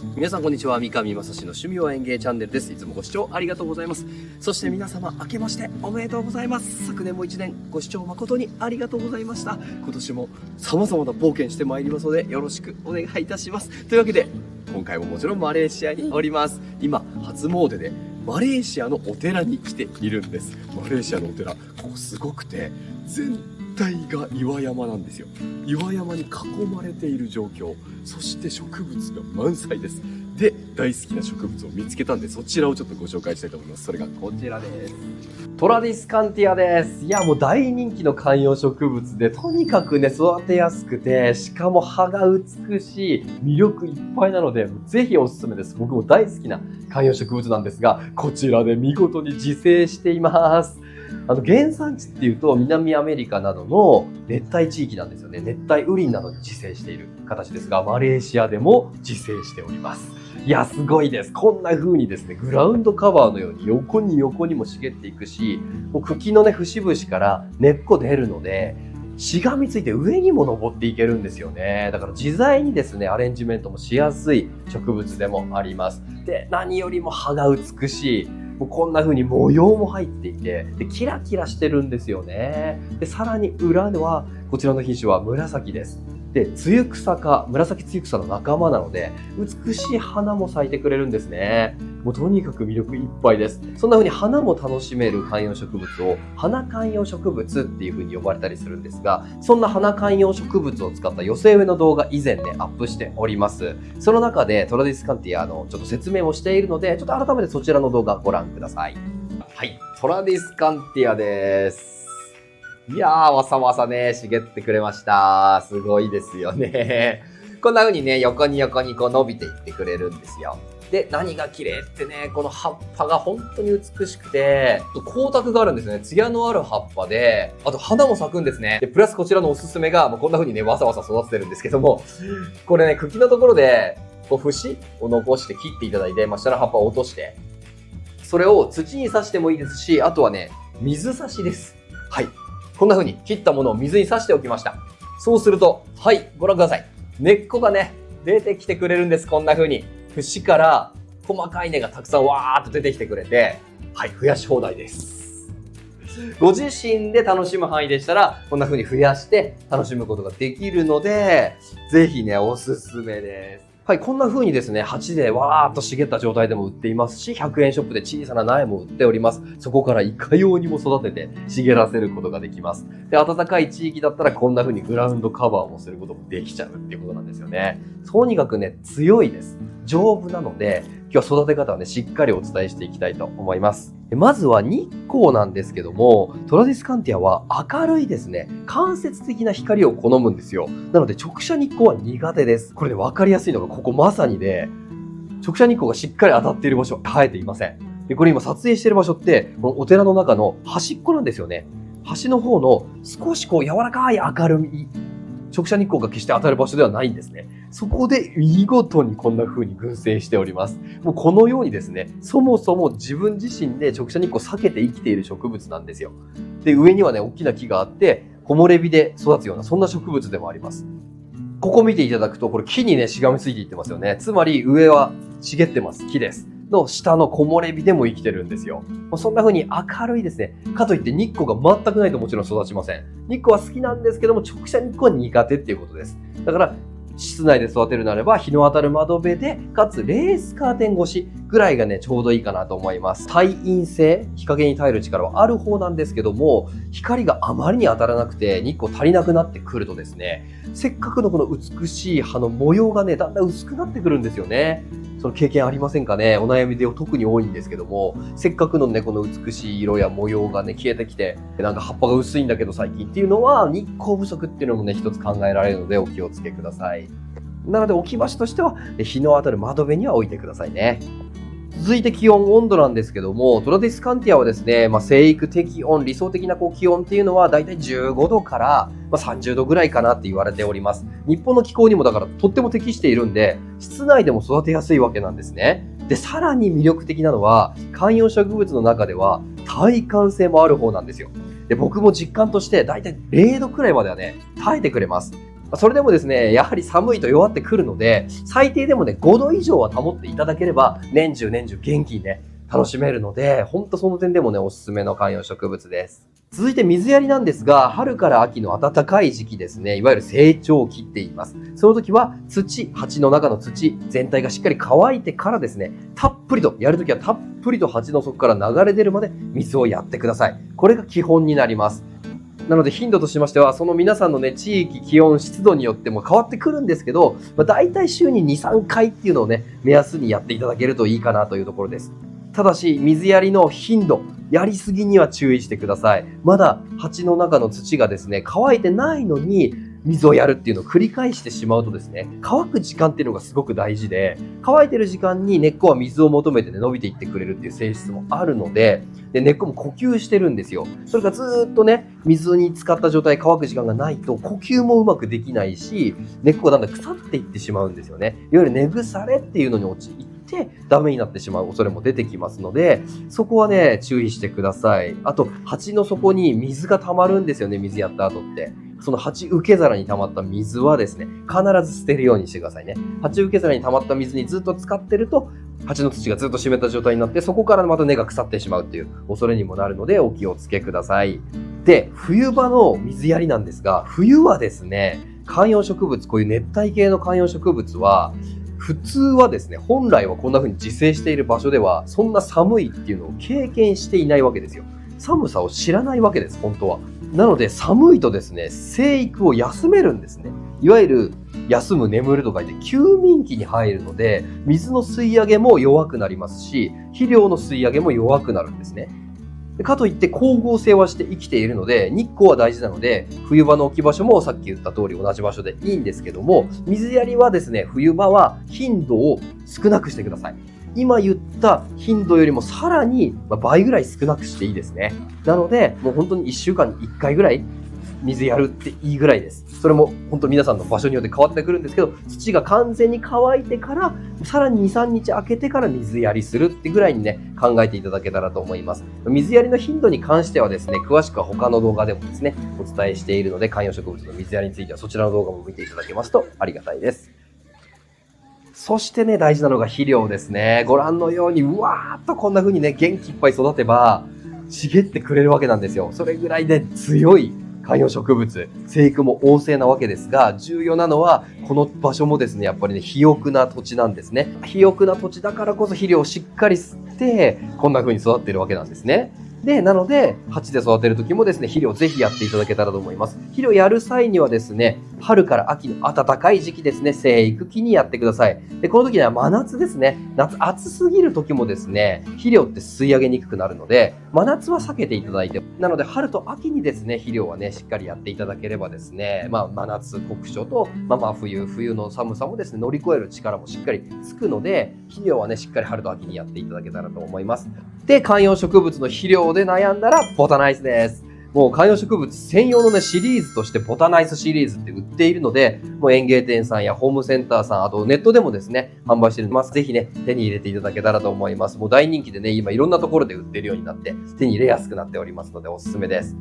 皆さんこんにちは。三上正史の趣味は園芸チャンネルです。いつもご視聴ありがとうございます。そして皆様明けましておめでとうございます。昨年も1年ご視聴誠にありがとうございました。今年も様々な冒険してまいりますのでよろしくお願いいたします。というわけで今回ももちろんマレーシアにおります。今初詣でマレーシアのお寺に来ているんです。マレーシアのお寺、ここすごくて全体が岩山なんですよ。岩山に囲まれている状況、そして植物が満載です。で、大好きな植物を見つけたんで、そちらをちょっとご紹介したいと思います。それがこちらです。トラディスカンティアです。いや、もう大人気の観葉植物で、とにかくね、育てやすくて、しかも葉が美しい、魅力いっぱいなので、ぜひおすすめです。僕も大好きな観葉植物なんですが、こちらで見事に自生しています。原産地っていうと南アメリカなどの熱帯地域なんですよね。熱帯雨林などに自生している形ですが、マレーシアでも自生しております。いや、すごいです。こんな風にですね、グラウンドカバーのように横に横にも茂っていくし、もう茎のね、節々から根っこ出るので、しがみついて上にも登っていけるんですよね。だから自在にですね、アレンジメントもしやすい植物でもあります。で、何よりも葉が美しい。もうこんな風に模様も入っていて、でキラキラしてるんですよね。で、さらに裏では、こちらの品種は紫です。で、ツユクサ科、紫ツユクサの仲間なので、美しい花も咲いてくれるんですね。もうとにかく魅力いっぱいです。そんな風に花も楽しめる観葉植物を花観葉植物っていう風に呼ばれたりするんですが、そんな花観葉植物を使った寄せ植えの動画以前ね、アップしております。その中でトラディスカンティアのちょっと説明もしているので、ちょっと改めてそちらの動画ご覧ください。はい、トラディスカンティアです。いやー、わさわさね、茂ってくれました。すごいですよね。こんな風にね、横に横にこう伸びていってくれるんですよ。で、何が綺麗ってね、この葉っぱが本当に美しくて、光沢があるんですね。艶のある葉っぱで、あと花も咲くんですね。で、プラスこちらのおすすめが、こんな風にね、わさわさ育ててるんですけども、これね、茎のところで、こう節を残して切っていただいて、下の葉っぱを落として、それを土に刺してもいいですし、あとはね、水刺しです。はい。こんな風に切ったものを水に刺しておきました。そうすると、はい、ご覧ください。根っこがね、出てきてくれるんです。こんな風に。節から細かい根がたくさんわーっと出てきてくれて、はい、増やし放題です。ご自身で楽しむ範囲でしたら、こんな風に増やして楽しむことができるので、ぜひね、おすすめです。はい、こんな風にですね、鉢でわーっと茂った状態でも売っていますし、100円ショップで小さな苗も売っております。そこからいかようにも育てて茂らせることができます。で、暖かい地域だったらこんな風にグラウンドカバーもすることもできちゃうっていうことなんですよね。とにかくね、強いです。丈夫なので、今日は育て方をね、しっかりお伝えしていきたいと思います。まずは日光なんですけども、トラディスカンティアは明るいですね、間接的な光を好むんですよ。なので直射日光は苦手です。これね、わかりやすいのがここまさにで、直射日光がしっかり当たっている場所は生えていません。で、これ今撮影している場所って、このお寺の中の端っこなんですよね。端の方の少しこう柔らかい明るみ、直射日光が決して当たる場所ではないんですね。そこで見事にこんな風に群生しております。もうこのようにですね、そもそも自分自身で直射日光を避けて生きている植物なんですよ。で、上にはね、大きな木があって、木漏れ日で育つような、そんな植物でもあります。ここ見ていただくと、これ木にね、しがみついていってますよね。つまり上は茂ってます。木です。の下の木漏れ日でも生きてるんですよ。そんな風に明るいですね。かといって日光が全くないともちろん育ちません。日光は好きなんですけども、直射日光は苦手っていうことです。だから、室内で育てるならば日の当たる窓辺で、かつレースカーテン越しぐらいがね、ちょうどいいかなと思います。耐陰性、日陰に耐える力はある方なんですけども、光があまりに当たらなくて日光足りなくなってくるとですね、せっかくのこの美しい葉の模様がね、だんだん薄くなってくるんですよね。その経験ありませんかね。お悩みで特に多いんですけども、せっかくのね、この美しい色や模様がね、消えてきて、なんか葉っぱが薄いんだけど最近っていうのは、日光不足っていうのもね、一つ考えられるのでお気をつけください。なので置き場所としては、日の当たる窓辺には置いてくださいね。続いて気温、温度なんですけども、トラディスカンティアはですね、生育適温、理想的な気温っていうのはだいたい15度から30度ぐらいかなって言われております。日本の気候にもだからとっても適しているんで、室内でも育てやすいわけなんですね。で、さらに魅力的なのは、観葉植物の中では耐寒性もある方なんですよ。で、僕も実感としてだいたい0度くらいまではね、耐えてくれます。それでもですね、やはり寒いと弱ってくるので、最低でもね、5度以上は保っていただければ、年中元気にね、楽しめるので、ほんとその点でもね、おすすめの観葉植物です。続いて水やりなんですが、春から秋の暖かい時期ですね、いわゆる成長期って言います。その時は鉢の中の土全体がしっかり乾いてからですね、やるときはたっぷりと鉢の底から流れ出るまで水をやってください。これが基本になります。なので頻度としましては、その皆さんのね、地域、気温、湿度によっても変わってくるんですけど、大体週に2、3回っていうのをね、目安にやっていただけるといいかなというところです。ただし、水やりの頻度、やりすぎには注意してください。まだ鉢の中の土がですね、乾いてないのに、水をやるっていうのを繰り返してしまうとですね、乾く時間っていうのがすごく大事で、乾いてる時間に根っこは水を求めてね、伸びていってくれるっていう性質もあるので、根っこも呼吸してるんですよ。それがずーっとね、水に浸かった状態、乾く時間がないと、呼吸もうまくできないし、根っこがだんだん腐っていってしまうんですよね。いわゆる根腐れっていうのに陥ってダメになってしまう恐れも出てきますので、そこはね、注意してください。あと、鉢の底に水が溜まるんですよね、水やった後って。その鉢受け皿に溜まった水はですね、必ず捨てるようにしてくださいね。鉢受け皿に溜まった水にずっと使ってると、鉢の土がずっと湿った状態になって、そこからまた根が腐ってしまうっていう恐れにもなるので、お気をつけください。で、冬場の水やりなんですが、冬はですね、観葉植物、こういう熱帯系の観葉植物は、普通はですね、本来はこんな風に自生している場所では、そんな寒いっていうのを経験していないわけですよ。寒さを知らないわけです、本当は。なので、寒いとですね、生育を休めるんですね。いわゆる、休む、眠ると書いて休眠期に入るので、水の吸い上げも弱くなりますし、肥料の吸い上げも弱くなるんですね。かといって光合成はして生きているので、日光は大事なので、冬場の置き場所もさっき言った通り同じ場所でいいんですけども、水やりはですね、冬場は頻度を少なくしてください。今言った頻度よりもさらに倍ぐらい少なくしていいですね。なので、もう本当に1週間に1回ぐらい水やるっていいぐらいです。それも本当皆さんの場所によって変わってくるんですけど、土が完全に乾いてから、さらに2、3日空けてから水やりするってぐらいにね、考えていただけたらと思います。水やりの頻度に関してはですね、詳しくは他の動画でもですね、お伝えしているので、観葉植物の水やりについてはそちらの動画も見ていただけますとありがたいです。そしてね、大事なのが肥料ですね。ご覧のように、うわーっとこんな風にね、元気いっぱい育てば、茂ってくれるわけなんですよ。それぐらいで強い観葉植物、生育も旺盛なわけですが、重要なのは、この場所もですね、やっぱりね、肥沃な土地なんですね。肥沃な土地だからこそ肥料をしっかり吸って、こんな風に育っているわけなんですね。で、なので、鉢で育てる時もですね、肥料ぜひやっていただけたらと思います。肥料やる際にはですね、春から秋の暖かい時期ですね、生育期にやってください。で、この時には真夏ですね。夏暑すぎる時もですね、肥料って吸い上げにくくなるので、真夏は避けていただいて、なので春と秋にですね、肥料はね、しっかりやっていただければですね、真夏、酷暑と、冬の寒さもですね、乗り越える力もしっかりつくので、肥料はね、しっかり春と秋にやっていただけたらと思います。で、観葉植物の肥料で悩んだら、ボタナイスです。もう観葉植物専用のね、シリーズとしてボタナイスシリーズって売っているので、もう園芸店さんやホームセンターさん、あとネットでもですね、販売しています。ぜひね、手に入れていただけたらと思います。もう大人気でね、今いろんなところで売ってるようになって、手に入れやすくなっておりますので、おすすめです。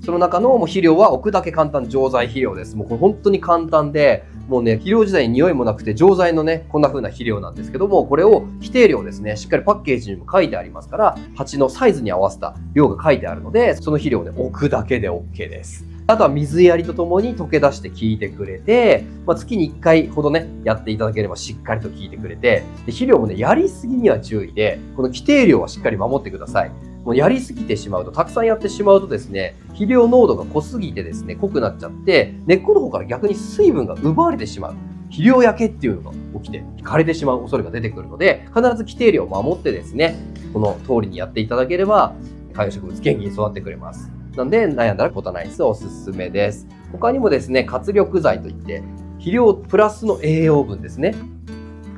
その中のもう肥料は置くだけ簡単錠剤肥料です。もうこれ本当に簡単で、もうね、肥料自体に匂いもなくて錠剤のね、こんな風な肥料なんですけども、これを規定量ですね、しっかりパッケージにも書いてありますから、鉢のサイズに合わせた量が書いてあるので、その肥料をね、置くだけで OK です。あとは水やりとともに溶け出して効いてくれて、月に1回ほどね、やっていただければしっかりと効いてくれて、で肥料もね、やりすぎには注意で、この規定量はしっかり守ってください。もうやりすぎてしまうと、たくさんやってしまうとですね、肥料濃度が濃すぎてですね、濃くなっちゃって、根っこの方から逆に水分が奪われてしまう。肥料焼けっていうのが起きて、枯れてしまう恐れが出てくるので、必ず規定量を守ってですね、この通りにやっていただければ、観葉植物元気に育ってくれます。なんで、悩んだらボタナイスおすすめです。他にもですね、活力剤といって、肥料プラスの栄養分ですね。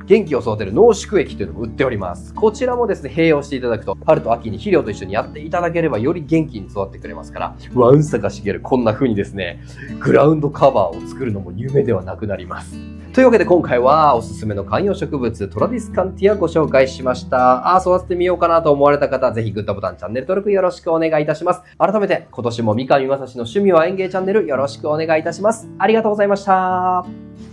元気を育てる濃縮液というのも売っております。こちらもですね、併用していただくと、春と秋に肥料と一緒にやっていただければ、より元気に育ってくれますから、わんさか茂るこんな風にですね、グラウンドカバーを作るのも夢ではなくなります。というわけで今回はおすすめの観葉植物トラディスカンティアご紹介しました。育ててみようかなと思われた方、ぜひグッドボタン、チャンネル登録よろしくお願いいたします。改めて今年も三上正史の趣味は園芸チャンネルよろしくお願いいたします。ありがとうございました。